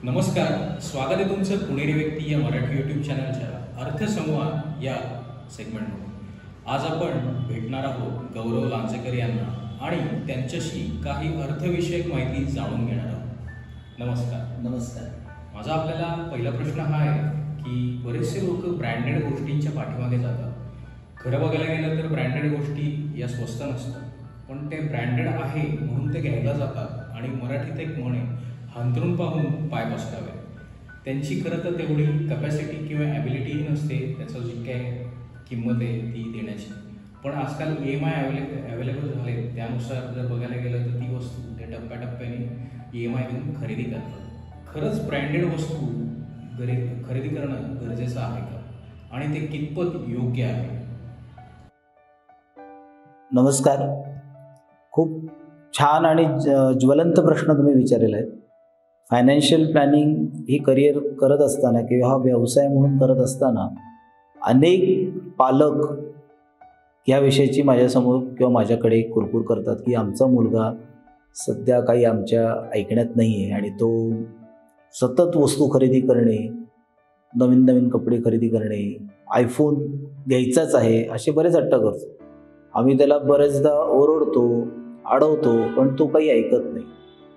नमस्कार, स्वागत आहे तुमचं पुणेरी व्यक्ती या मराठी यूट्यूब चॅनलच्या अर्थसंवाद या सेगमेंटमध्ये. आज आपण भेटणार आहोत गौरव लांजेकर यांना आणि त्यांच्याशी काही अर्थविषयक माहिती जाणून घेणार आहोत. नमस्कार. नमस्कार. माझा आपल्याला पहिला प्रश्न हा आहे की बरेचसे लोक ब्रँडेड गोष्टींच्या पाठीमागे जातात. खरं बघायला गेलं तर ब्रँडेड गोष्टी या स्वस्त नसतात, पण ते ब्रँडेड आहे म्हणून ते घ्यायला जातात आणि मराठीत एक म्हण आहे, अंतरून पाहून पाय पसरावे. त्यांची खरं तर तेवढी कपॅसिटी किंवा ॲबिलिटीही नसते त्याचं जी काय किंमत आहे ती देण्याची. पण आजकाल EMI अवेलेबल झाले, त्यानुसार जर बघायला गेलं तर ती वस्तू त्या टप्प्याटप्प्याने EMI देऊन खरेदी करतात. खरंच ब्रँडेड वस्तू खरेदी करणं गरजेचं आहे का आणि ते कितपत योग्य आहे? नमस्कार. खूप छान आणि ज्वलंत प्रश्न तुम्ही विचारलेला आहे. फायनान्शियल प्लॅनिंग ही करिअर करत असताना किंवा हा व्यवसाय म्हणून करत असताना अनेक पालक ह्या विषयाची माझ्यासमोर किंवा माझ्याकडे कुरकुर करतात की आमचा मुलगा सध्या काही आमच्या ऐकण्यात नाही आहे आणि तो सतत वस्तू खरेदी करणे, नवीन नवीन कपडे खरेदी करणे, आयफोन घ्यायचाच आहे असे बरेच हट्ट करतो. आम्ही त्याला बरेचदा ओरडतो, अडवतो, पण तो काही ऐकत नाही.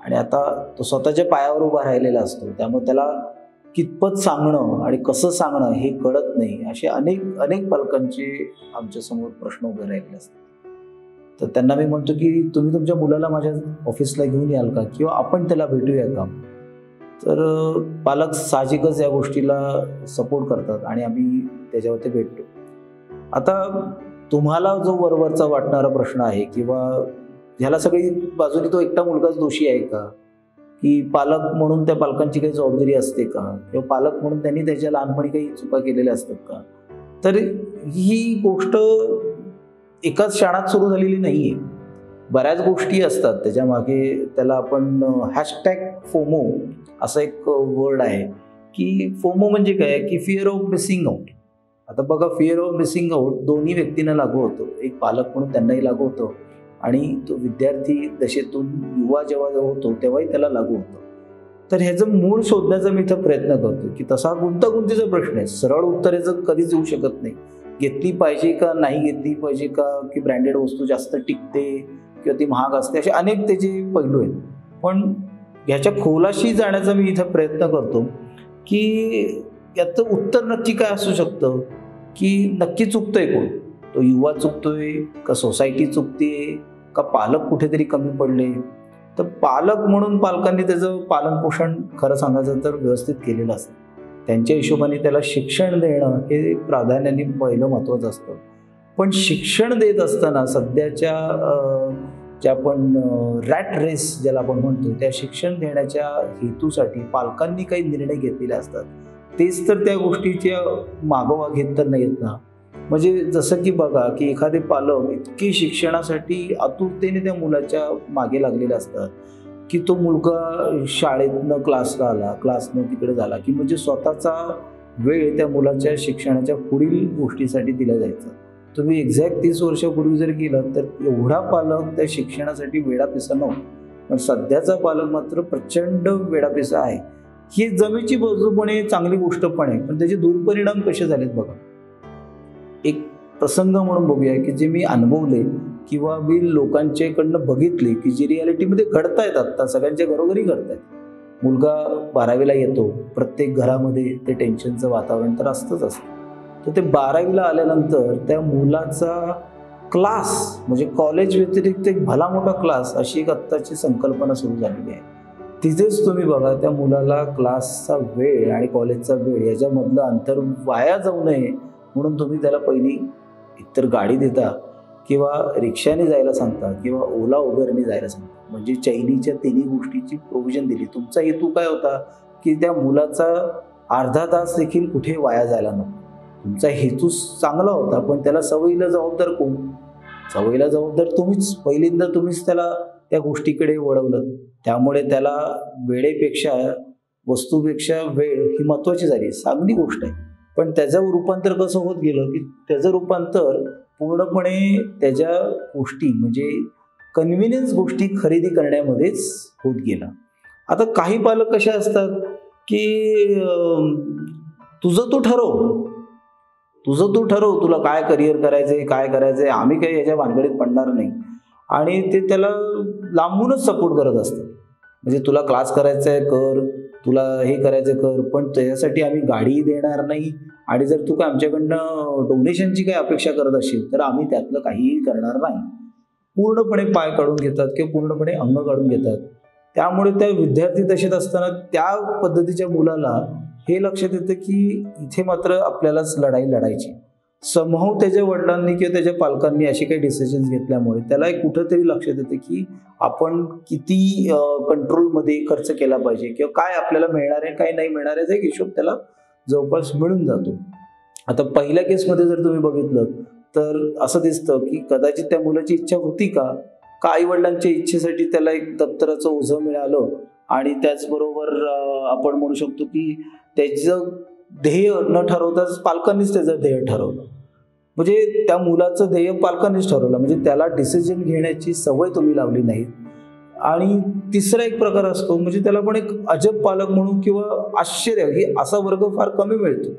आणि आता तो स्वतःच्या पायावर उभा राहिलेला असतो, त्यामुळे त्याला कितपत सांगणं आणि कसं सांगणं हे कळत नाही. असे अनेक पालकांचे आमच्यासमोर प्रश्न उभे राहिले असतात. तर त्यांना मी म्हणतो की तुम्ही तुमच्या मुलाला माझ्या ऑफिसला घेऊन याल का, किंवा आपण त्याला भेटूया का. तर पालक साहजिकच या गोष्टीला सपोर्ट करतात आणि आम्ही त्याच्यावरती भेटतो. आता तुम्हाला जो वरवरचा वाटणारा प्रश्न आहे किंवा ह्याला सगळी बाजूने तो एकटा मुलगाच दोषी आहे का, की पालक म्हणून त्या पालकांची काही जबाबदारी असते का, किंवा पालक म्हणून त्यांनी त्याच्या लहानपणी काही चुका केलेल्या असतात का. तर ही गोष्ट एकाच क्षणात सुरू झालेली नाही आहे. बऱ्याच गोष्टी असतात त्याच्या मागे. त्याला आपण #FOMO असं एक वर्ड आहे की फोमो म्हणजे काय की फिअर ऑफ मिसिंग आउट. आता बघा, फिअर ऑफ मिसिंग आउट दोन्ही व्यक्तींना लागू होतो. एक पालक म्हणून त्यांनाही लागू होतो आणि तो विद्यार्थी दशेतून युवा जेव्हा होतो तेव्हाही त्याला लागू होतं. तर ह्याचं मूळ शोधण्याचा मी इथं प्रयत्न करतो की तसा गुंतागुंतीचा प्रश्न आहे. सरळ उत्तर याचं कधीच येऊ शकत नाही. घेतली पाहिजे का नाही घेतली पाहिजे का, की ब्रँडेड वस्तू जास्त टिकते किंवा ती महाग असते, असे अनेक त्याचे पैलू आहेत. पण ह्याच्या खोलाशी जाण्याचा मी इथं प्रयत्न करतो की याचं उत्तर नक्की काय असू शकतं, की नक्की चुकतंय कोण. तो युवा चुकतोय का, सोसायटी चुकते का, पालक कुठेतरी कमी पडले. तर पालक म्हणून पालकांनी त्याचं पालनपोषण खरं सांगायचं तर व्यवस्थित केलेलं असतं. त्यांच्या हिशोबाने त्याला शिक्षण देणं हे प्राधान्याने पहिलं महत्त्वाचं असतं. पण शिक्षण देत असताना सध्याच्या ज्या आपण रॅट रेस ज्याला आपण म्हणतो, त्या शिक्षण देण्याच्या हेतूसाठी पालकांनी काही निर्णय घेतलेले असतात. तेच तर त्या गोष्टीच्या मागोवा घेत तर नाहीत ना. म्हणजे जसं की बघा की एखादे पालक इतके शिक्षणासाठी आतुरतेने त्या मुलाच्या मागे लागलेले असतात की तो मुलगा शाळेतनं क्लासला आला, क्लासनं तिकडे झाला की म्हणजे स्वतःचा वेळ त्या मुलाच्या शिक्षणाच्या पुढील गोष्टीसाठी दिला जायचा. तुम्ही एक्झॅक्ट 30 वर्षापूर्वी जर गेलं तर एवढा पालक त्या शिक्षणासाठी वेडापिसा नव्हता. पण सध्याचा पालक मात्र प्रचंड वेडापिसा आहे. ही जमेची बाजूपणे चांगली गोष्ट पण आहे, पण त्याचे दुष्परिणाम कसे झालेत बघा. एक प्रसंग म्हणून बघूया की जे मी अनुभवले किंवा मी लोकांच्याकडनं बघितले की जे रियालिटीमध्ये घडतायत, आत्ता सगळ्यांच्या घरोघरी घडतायत. मुलगा 12वीला येतो, प्रत्येक घरामध्ये ते टेन्शनचं वातावरण तर असतंच असतं. तर ते 12वीला आल्यानंतर त्या मुलाचा क्लास म्हणजे कॉलेज व्यतिरिक्त एक भला मोठा क्लास अशी एक आत्ताची संकल्पना सुरू झालेली आहे. तिथेच तुम्ही बघा त्या मुलाला क्लासचा वेळ आणि कॉलेजचा वेळ याच्यामधलं अंतर वाया जाऊ नये म्हणून तुम्ही त्याला पहिली एकतर गाडी देता किंवा रिक्षाने जायला सांगता किंवा ओला उबरने जायला सांगता. म्हणजे चैनीच्या तिन्ही गोष्टीची प्रोव्हिजन दिली. तुमचा हेतू काय होता की त्या मुलाचा अर्धा तास देखील कुठे वाया जायला नको. तुमचा हेतू चांगला होता, पण त्याला सवयीला जबाबदार कोण? सवयीला जबाबदार तुम्हीच. पहिल्यांदा तुम्हीच त्याला त्या गोष्टीकडे वळवलं. त्यामुळे त्याला वेळेपेक्षा वस्तूपेक्षा वेळ ही महत्त्वाची झाली. चांगली गोष्ट आहे, पण त्याचं रूपांतर कसं होत गेलं की त्याचं रूपांतर पूर्णपणे त्याच्या गोष्टी म्हणजे कन्व्हिनियन्स गोष्टी खरेदी करण्यामध्येच होत गेला. आता काही पालक कसे असतात की तुझं तू ठरव, तुला काय करिअर करायचंय, काय करायचंय, आम्ही काही याच्या भानगडीत पडणार नाही. आणि ते त्याला लांबूनच सपोर्ट करत असतात. म्हणजे तुला क्लास करायचा आहे कर, तुला हे करायचं कर, पण त्याच्यासाठी आम्ही गाडी देणार नाही. आणि जर तू काय आमच्याकडनं डोनेशनची काही अपेक्षा करत असेल तर आम्ही त्यातलं काहीही करणार नाही. पूर्णपणे पाय काढून घेतात किंवा पूर्णपणे अंग काढून घेतात. त्यामुळे त्या विद्यार्थी दशेत असताना त्या पद्धतीच्या मुलाला हे लक्षात येतं की इथे मात्र आपल्यालाच लढाई लढायची. समहाऊ त्याच्या वडिलांनी किंवा त्याच्या पालकांनी असे काही डिसिजन्स घेतल्यामुळे त्याला एक कुठंतरी लक्षात येतं की आपण किती कंट्रोलमध्ये खर्च केला पाहिजे किंवा काय आपल्याला मिळणार आहे, काय नाही मिळणार आहे, एक हिशोब त्याला जवळपास मिळून जातो. आता पहिल्या केसमध्ये जर तुम्ही बघितलं तर असं दिसतं की कदाचित त्या मुलाची इच्छा होती का आईवडिलांच्या इच्छेसाठी त्याला एक दप्तराचं ओझं मिळालं. आणि त्याचबरोबर आपण म्हणू शकतो की त्याचं ध्येय न ठरवताच पालकांनीच त्याचं ध्येय ठरवलं. म्हणजे त्या मुलाचं ध्येय पालकांनीच ठरवलं, म्हणजे त्याला डिसिजन घेण्याची सवय तुम्ही लावली नाही. आणि तिसरा एक प्रकार असतो म्हणजे त्याला पण एक अजब पालक म्हणून किंवा आश्चर्य, ही असा वर्ग फार कमी मिळतो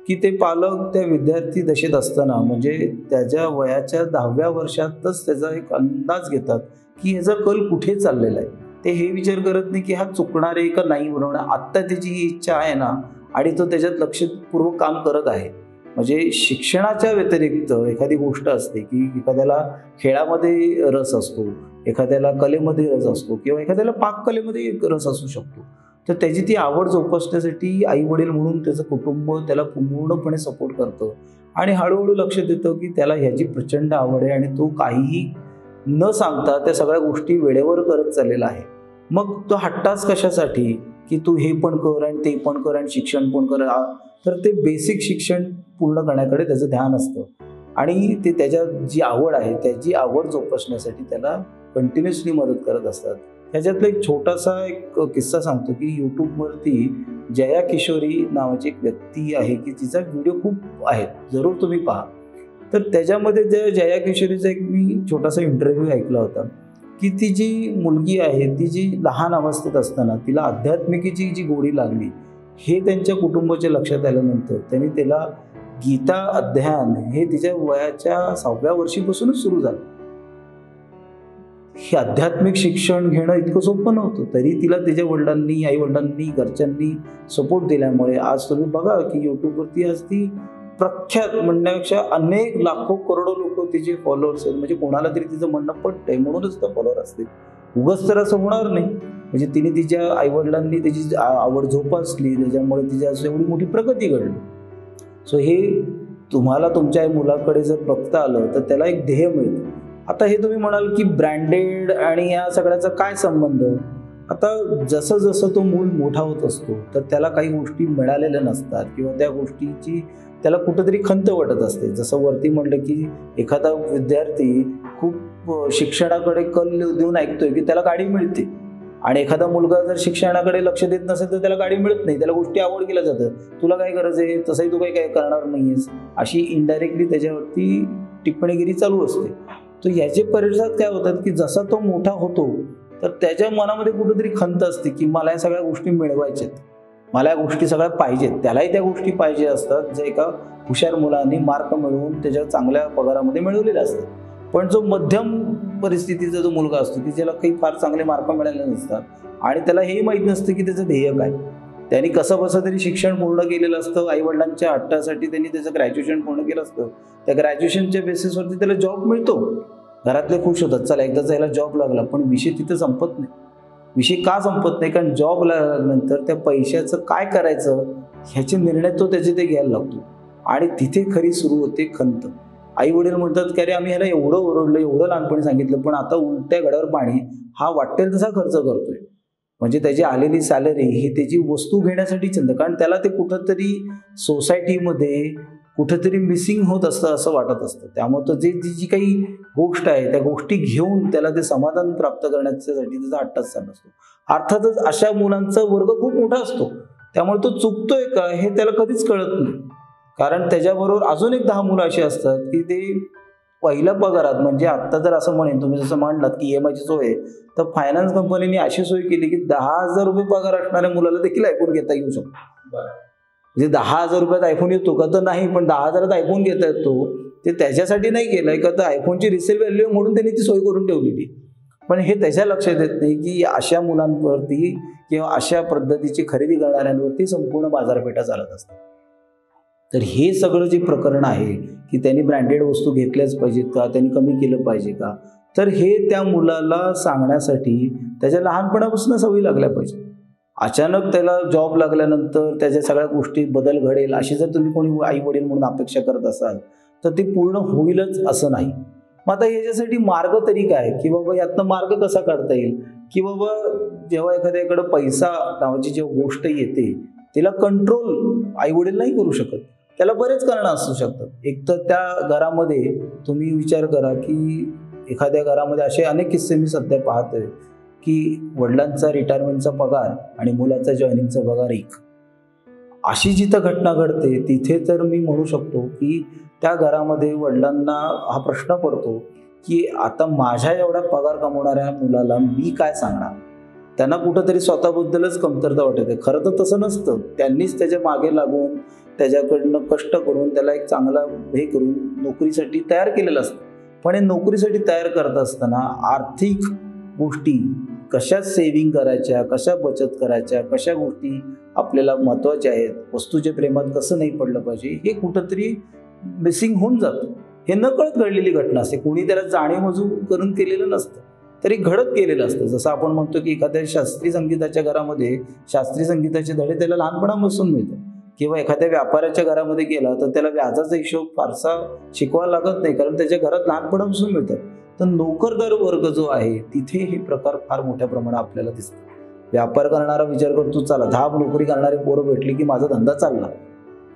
की ते पालक त्या विद्यार्थी दशेत असताना म्हणजे त्याच्या वयाच्या 10व्या वर्षातच त्याचा एक अंदाज घेतात की ह्याचा कल कुठे चाललेला आहे. ते हे विचार करत नाही की हा चुकणार आहे का नाही बनवणार. आत्ता त्याची ही इच्छा आहे ना आणि तो त्याच्यात लक्षपूर्वक काम करत आहे. म्हणजे शिक्षणाच्या व्यतिरिक्त एखादी गोष्ट असते की एखाद्याला खेळामध्ये रस असतो, एखाद्याला कलेमध्ये रस असतो किंवा एखाद्याला पाककलेमध्ये रस असू शकतो. तर त्याची ती आवड जोपासण्यासाठी आई वडील म्हणून त्याचं कुटुंब त्याला पूर्णपणे सपोर्ट करतं. आणि हळूहळू लक्षात येतं की त्याला ह्याची प्रचंड आवड आहे आणि तो काहीही न सांगता त्या सगळ्या गोष्टी वेळेवर करत चाललेला आहे. मग तो हट्टाच कशासाठी की तू हे पण कर आणि ते पण कर आणि शिक्षण पण कर. तर ते बेसिक शिक्षण पूर्ण करण्याकडे त्याचं ध्यान असतं आणि ते त्याच्या जी आवड आहे त्याची आवड जोपासण्यासाठी त्याला कंटिन्युअसली मदत करत असतात. ह्याच्यातला एक छोटासा एक किस्सा सांगतो की यूट्यूबवरती जया किशोरी नावाची एक व्यक्ती आहे की तिचा व्हिडिओ खूप आहेत, जरूर तुम्ही पहा. तर त्याच्यामध्ये जया किशोरीचा एक मी छोटासा इंटरव्ह्यू ऐकला होता की ती जी मुलगी आहे ती जी लहान अवस्थेत असताना तिला आध्यात्मिकेची जी गोडी लागली हे त्यांच्या कुटुंबाच्या लक्षात आल्यानंतर त्यांनी त्याला गीता अध्ययन हे तिच्या वयाच्या 6व्या वर्षीपासूनच सुरू झालं. हे आध्यात्मिक शिक्षण घेणं इतकं सोपं नव्हतं, तरी तिला तिच्या वडिलांनी, आई वडिलांनी, घरच्यांनी सपोर्ट दिल्यामुळे आज तुम्ही बघा की यूट्यूबवरती आज ती प्रख्यात म्हणण्यापेक्षा अनेक लाखो करोडो लोक तिचे फॉलोअर्स आहेत. म्हणजे कोणाला तरी तिचं म्हणणं पटतंय म्हणूनच तर फॉलोअर असतील. उगाच तर असं होणार नाही. म्हणजे तिने तिच्या आईवडिलांनी त्याची आवड जोपासली, त्याच्यामुळे तिच्या एवढी मोठी प्रगती घडली. सो हे तुम्हाला तुमच्या मुलाकडे जर बघता आलं तर त्याला एक ध्येय मिळतं. आता हे तुम्ही म्हणाल की ब्रँडेड आणि या सगळ्याचा काय संबंध. आता जसं जसं तो मूल मोठा होत असतो तर त्याला काही गोष्टी मिळालेल्या नसतात किंवा त्या गोष्टीची त्याला कुठंतरी खंत वाटत असते. जसं वरती म्हटलं की एखादा विद्यार्थी खूप शिक्षणाकडे कल देऊन ऐकतोय की त्याला गाडी मिळते आणि एखादा मुलगा जर शिक्षणाकडे लक्ष देत नसेल तर त्याला गाडी मिळत नाही, त्याला गोष्टी आवड केल्या जातं. तुला काय गरज आहे, तसंही तू काही काय करणार नाहीयेस, अशी इनडायरेक्टली त्याच्यावरती टिप्पणीगिरी चालू असते. तर याचे परिणाम काय होतात की जसा तो मोठा होतो तर त्याच्या मनामध्ये कुठेतरी खंत असते की मला या सगळ्या गोष्टी मिळवायच्यात, मला या गोष्टी सगळ्या पाहिजेत. त्यालाही त्या गोष्टी पाहिजे असतात जे एका हुशार मुलांनी मार्क मिळवून त्याच्या चांगल्या पगारामध्ये मिळवलेले असतात. पण जो मध्यम परिस्थितीचा जो मुलगा असतो की ज्याला काही फार चांगले मार्क मिळाले नसतात आणि त्याला हेही माहीत नसतं की त्याचं ध्येय काय. त्यांनी कसं बसं तरी शिक्षण पूर्ण केलेलं असतं, आईवडिलांच्या हट्टासाठी त्यांनी त्याचं ग्रॅज्युएशन पूर्ण केलं असतं. त्या ग्रॅज्युएशनच्या बेसिसवरती त्याला जॉब मिळतो, घरातले खुश होतात, चला एकदाचा याला जॉब लागला. पण विषय तिथं संपत नाही. विषय का संपत नाही, कारण जॉब लागल्यानंतर त्या पैशाचं काय करायचं ह्याचे निर्णय तो त्याचे ते घ्यायला लागतो आणि तिथे खरी सुरू होते खंत. आई वडील म्हणतात की अरे आम्ही ह्याला एवढं ओरडलं, एवढं लहानपणी सांगितलं, पण आता उलट्या घड्यावर पाणी, हा वाटेल तसा खर्च करतोय. म्हणजे त्याची आलेली सॅलरी ही त्याची वस्तू घेण्यासाठी चिंता, कारण त्याला ते कुठंतरी सोसायटीमध्ये कुठेतरी मिसिंग होत असतं असं वाटत असतं. त्यामुळे तो जी काही गोष्ट आहे त्या गोष्टी घेऊन त्याला ते समाधान प्राप्त करण्यासाठी त्याचा हट्टच चालू असतो. अर्थातच अशा मुलांचा वर्ग खूप मोठा असतो, त्यामुळे तो चुकतोय का हे त्याला कधीच कळत नाही. कारण त्याच्याबरोबर अजून एक 10 मुलं अशी असतात की ते पहिल्या पगारात, म्हणजे आत्ता जर असं म्हणेन, तुम्ही जसं म्हणलात की EMI ची सोय आहे, तर फायनान्स कंपनीने अशी सोय केली की 10,000 रुपये पगार असणाऱ्या मुलाला देखील आयफोन घेता येऊ शकतो. म्हणजे 10,000 रुपयात आयफोन येतो का, तर नाही, पण 10,000 आयफोन घेता येतो. ते त्याच्यासाठी नाही केलंय का, तर आयफोनची रिसेल व्हॅल्यू म्हणून त्यांनी ती सोय करून ठेवलेली. पण हे त्याच्या लक्षात येत नाही की अशा मुलांवरती किंवा अशा पद्धतीची खरेदी करणाऱ्यांवरती संपूर्ण बाजारपेठा चालत असतात. तर हे सगळं जे प्रकरण आहे की त्यांनी ब्रँडेड वस्तू घेतल्याच पाहिजेत का, त्यांनी कमी केलं पाहिजे का, तर हे त्या मुलाला सांगण्यासाठी त्याच्या लहानपणापासून सवयी लागल्या पाहिजे. अचानक त्याला जॉब लागल्यानंतर त्याच्या सगळ्या गोष्टी बदल घडेल अशी जर तुम्ही कोणी आई वडील म्हणून अपेक्षा करत असाल तर ते पूर्ण होईलच असं नाही. मग आता याच्यासाठी मार्ग तरी काय, की बाबा यातनं मार्ग कसा काढता येईल, की बाबा जेव्हा एखाद्याकडे पैसा नावाची जेव्हा गोष्ट येते तिला कंट्रोल आई वडील नाही करू शकत. त्याला बरेच कारणं असू शकतात. एक तर त्या घरामध्ये तुम्ही विचार करा की एखाद्या घरामध्ये असे अनेक किस्से मी सध्या पाहतोय की वडिलांचा रिटायरमेंटचा पगार आणि मुलाचा जॉईनिंगचा पगार एक. अशी जिथं घटना घडते तिथे तर मी म्हणू शकतो की त्या घरामध्ये वडिलांना हा प्रश्न पडतो की आता माझ्या एवढा पगार कमवणाऱ्या मुलाला मी काय सांगणार. त्यांना कुठंतरी स्वतःबद्दलच कमतरता वाटते. खरं तर तसं नसतं. त्यांनीच त्याच्या मागे लागून त्याच्याकडनं कष्ट करून त्याला एक चांगला हे करून नोकरीसाठी तयार केलेलं असतं. पण हे नोकरीसाठी तयार करत असताना आर्थिक गोष्टी कशा सेव्हिंग करायच्या, कशा बचत करायच्या, कशा गोष्टी आपल्याला महत्त्वाच्या आहेत, वस्तूच्या प्रेमात कसं नाही पडलं पाहिजे, हे कुठंतरी मिसिंग होऊन जातं. हे नकळत घडलेली घटना असते. कोणी त्याला जाणीव करून केलेलं नसतं, तरी घडत केलेलं असतं. जसं आपण म्हणतो की एखाद्या शास्त्रीय संगीताच्या घरामध्ये शास्त्रीय संगीताचे धडे त्याला लहानपणापासून मिळतात, किंवा एखाद्या व्यापाऱ्याच्या घरामध्ये गेला तर त्याला व्याजाचा हिशोब फारसा शिकवायला लागत नाही, कारण त्याच्या घरात लहानपणापासून मिळतात. तर नोकरदार वर्ग जो आहे तिथे हे प्रकार फार मोठ्या प्रमाणात आपल्याला दिसतात. व्यापार करणारा विचार करतो, चला 10 नोकरी करणारी पोरं भेटली की माझा धंदा चालला,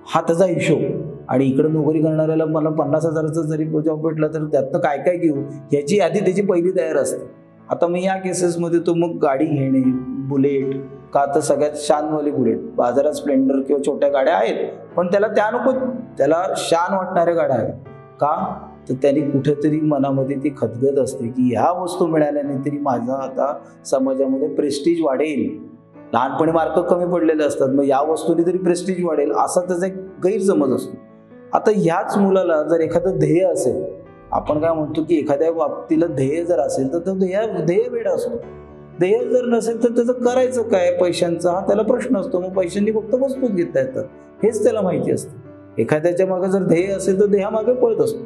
हा त्याचा हिशोब. आणि इकडे नोकरी करणाऱ्याला मला 50,000चा जरी जॉब भेटला तर त्यातनं काय काय घेऊ याची यादी त्याची पहिली तयार असते. आता मी या केसेसमध्ये तो मग गाडी घेणे, बुलेट, का तर सगळ्यात शानवाली बुलेट, बाजारात स्प्लेंडर किंवा छोट्या गाड्या आहेत, पण त्याला त्या नको, त्याला शान वाटणाऱ्या गाड्या आहेत. का तर त्यांनी कुठेतरी मनामध्ये ती खदगद असते की ह्या वस्तू मिळाल्याने तरी माझा आता समाजामध्ये प्रेस्टीज वाढेल. लहानपणी मार्क कमी पडलेले असतात, मग या वस्तूने तरी प्रेस्टीज वाढेल असा त्याचा एक गैरसमज असतो. आता ह्याच मुलाला जर एखादं ध्येय असेल, आपण काय म्हणतो की एखाद्या बाबतीला ध्येय जर असेल तर तो ध्येय वेड असतो. ध्येय जर नसेल तर त्याचं करायचं काय, पैशांचा हा त्याला प्रश्न असतो. मग पैशांनी फक्त वस्तूच घेता येतात हेच त्याला माहिती असतं. एखाद्याच्या मागे जर ध्येय असेल तर ध्येयामागे पळत असतो.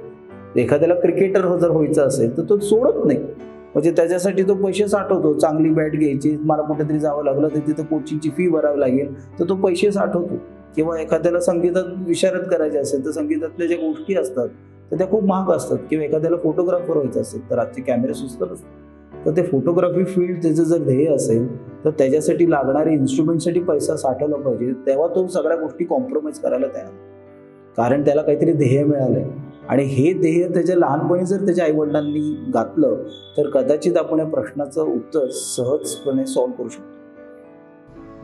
एखाद्याला क्रिकेटर जर व्हायचं असेल तर तो सोडत नाही, म्हणजे त्याच्यासाठी तो पैसे साठवतो. चांगली बॅट घ्यायची, मला कुठेतरी जावं लागलं तर तिथं कोचिंगची फी भरावी लागेल तर तो पैसे साठवतो. किंवा एखाद्याला संगीतात विशारद करायचे असेल तर संगीतातल्या ज्या गोष्टी असतात तर त्या खूप महाग असतात. किंवा एखाद्याला फोटोग्राफर व्हायचं असेल तर आजचे कॅमेरे स्वस्त असतात, तर ते फोटोग्राफी फील्ड त्याचं जर ध्येय असेल तर त्याच्यासाठी लागणारे इन्स्ट्रुमेंटसाठी पैसा साठवला पाहिजे. तेव्हा तो सगळ्या गोष्टी कॉम्प्रोमाइज करायला तयार, कारण त्याला काहीतरी ध्येय मिळालंय. आणि हे ध्येय त्याच्या लहानपणी जर त्याच्या आईवडिलांनी घातलं तर कदाचित आपण या प्रश्नाचं उत्तर सहजपणे सॉल्व्ह करू शकतो.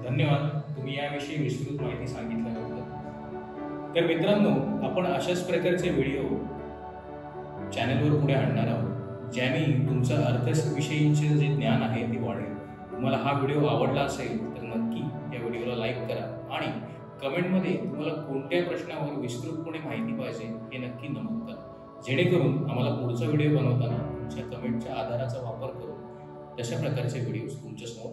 धन्यवाद, तुम्ही याविषयी विस्तृत माहिती सांगितल्याबद्दल. तर मित्रांनो, आपण अशाच प्रकारचे व्हिडिओ चॅनलवर पुढे आणणार आहोत, ज्याने तुमचं अर्थविषयीचे जे ज्ञान आहे ते वाढेल. तुम्हाला हा व्हिडिओ आवडला असेल तर नक्की या व्हिडिओला लाईक करा आणि कमेंटमध्ये तुम्हाला कोणत्या प्रश्नावर विस्तृतपणे माहिती पाहिजे हे नक्की नमूद करा, जेणेकरून आम्हाला पुढचा व्हिडिओ बनवताना तुमच्या कमेंटच्या आधाराचा वापर करून तशा प्रकारचे व्हिडिओज तुमच्यासमोर